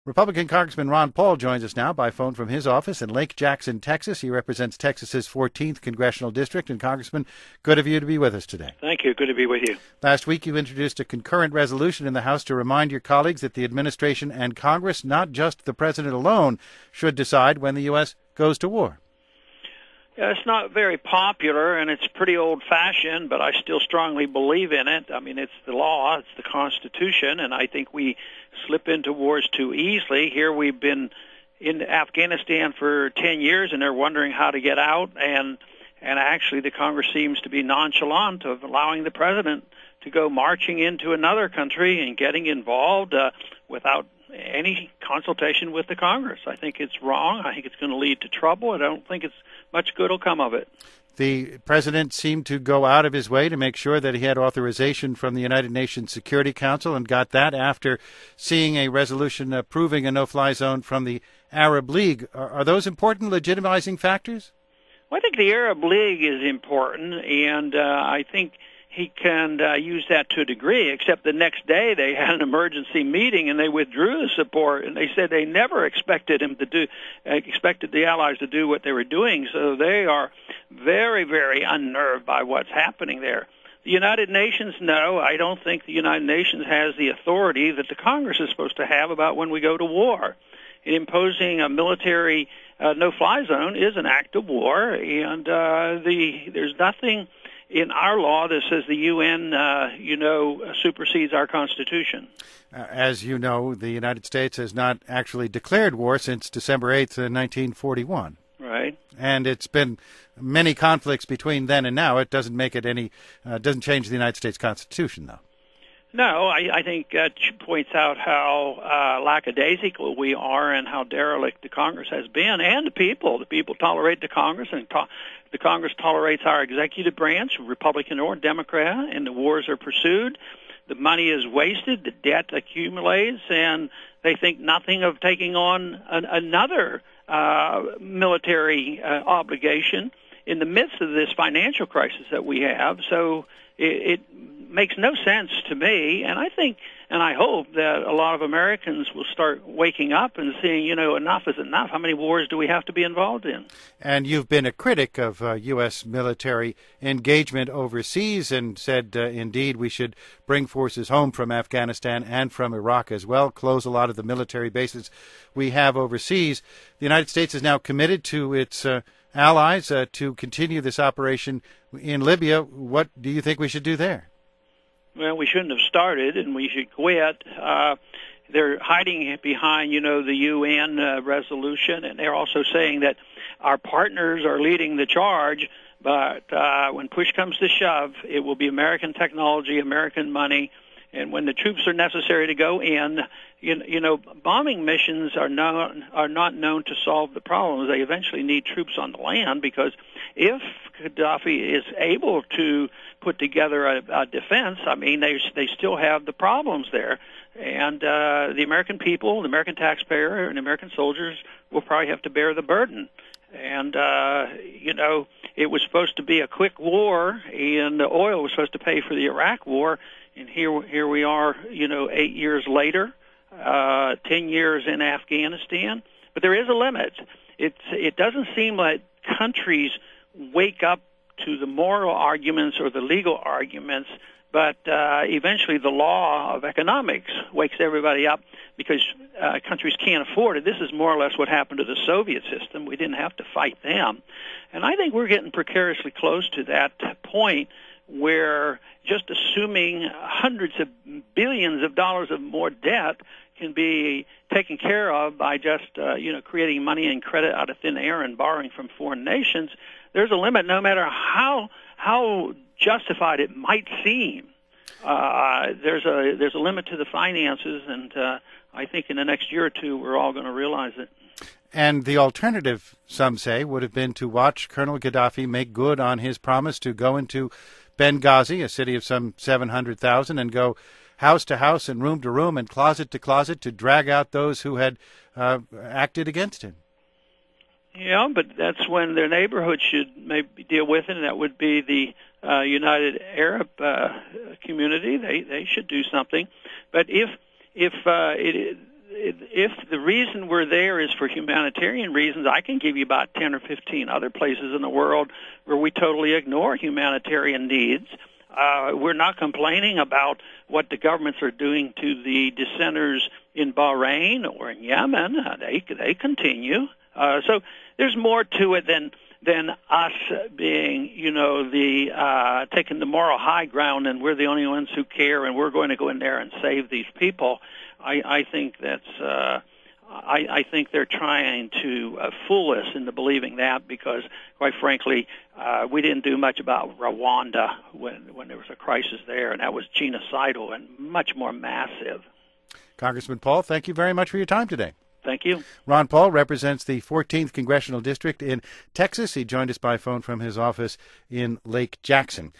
Republican Congressman Ron Paul joins us now by phone from his office in Lake Jackson, Texas. He represents Texas's 14th Congressional District. And Congressman, good of you to be with us today. Thank you. Good to be with you. Last week you introduced a concurrent resolution in the House to remind your colleagues that the administration and Congress, not just the president alone, should decide when the U.S. goes to war. Yeah, it's not very popular, and it's pretty old-fashioned, but I still strongly believe in it. I mean, it's the law, it's the Constitution, and I think we slip into wars too easily. Here we've been in Afghanistan for 10 years, and they're wondering how to get out, and actually the Congress seems to be nonchalant of allowing the president to go marching into another country and getting involved without any consultation with the Congress. I think it's wrong. I think it's going to lead to trouble. I don't think it's much good will come of it. The president seemed to go out of his way to make sure that he had authorization from the United Nations Security Council and got that after seeing a resolution approving a no-fly zone from the Arab League. Are those important legitimizing factors? Well, I think the Arab League is important, and I think he can use that to a degree, except the next day they had an emergency meeting and they withdrew the support, and they said they never expected the allies to do what they were doing. So they are very, very unnerved by what's happening there. The United Nations, no, I don't think the United Nations has the authority that the Congress is supposed to have about when we go to war. Imposing a military no-fly zone is an act of war, and there's nothing in our law that says the UN, supersedes our Constitution. As you know, the United States has not actually declared war since December 8th, 1941. Right. And it's been many conflicts between then and now. It doesn't make it doesn't change the United States Constitution, though. No, I think it points out how lackadaisical we are and how derelict the Congress has been, and the people. The people tolerate the Congress, and the Congress tolerates our executive branch, Republican or Democrat, and the wars are pursued. The money is wasted, the debt accumulates, and they think nothing of taking on another military obligation in the midst of this financial crisis that we have. So it makes no sense to me, and I think and I hope that a lot of Americans will start waking up and seeing, enough is enough. How many wars do we have to be involved in? And you've been a critic of U.S. military engagement overseas and said, indeed, we should bring forces home from Afghanistan and from Iraq as well, close a lot of the military bases we have overseas. The United States is now committed to its allies to continue this operation in Libya. What do you think we should do there? Well, we shouldn't have started, and we should quit. They're hiding behind, the UN resolution, and they're also saying that our partners are leading the charge, but when push comes to shove, it will be American technology, American money, and when the troops are necessary to go in, bombing missions are not known to solve the problems. They eventually need troops on the land, because if Gaddafi is able to put together a defense, they still have the problems there. And the American people, the American taxpayer, and the American soldiers will probably have to bear the burden. And, it was supposed to be a quick war, and the oil was supposed to pay for the Iraq war. And here we are, 8 years later, 10 years in Afghanistan. But there is a limit. It doesn't seem like countries wake up to the moral arguments or the legal arguments, but eventually the law of economics wakes everybody up, because countries can't afford it. This is more or less what happened to the Soviet system. We didn't have to fight them. And I think we're getting precariously close to that point where just assuming hundreds of billions of dollars of more debt can be taken care of by just, creating money and credit out of thin air and borrowing from foreign nations. There's a limit, no matter how justified it might seem. There's a limit to the finances, and I think in the next year or two we're all going to realize it. And the alternative, some say, would have been to watch Colonel Gaddafi make good on his promise to go into Benghazi, a city of some 700,000, and go house to house and room to room and closet to closet to drag out those who had acted against him. Yeah, but that's when their neighborhood should maybe deal with it, and that would be the United Arab if the reason we're there is for humanitarian reasons, I can give you about 10 or 15 other places in the world where we totally ignore humanitarian needs. We're not complaining about what the governments are doing to the dissenters in Bahrain or in Yemen. They continue. So there's more to it than us being, the taking the moral high ground, and we're the only ones who care, and we're going to go in there and save these people. I think that's. I think they're trying to fool us into believing that because, quite frankly, we didn't do much about Rwanda when there was a crisis there, and that was genocidal and much more massive. Congressman Paul, thank you very much for your time today. Thank you. Ron Paul represents the 14th Congressional District in Texas. He joined us by phone from his office in Lake Jackson.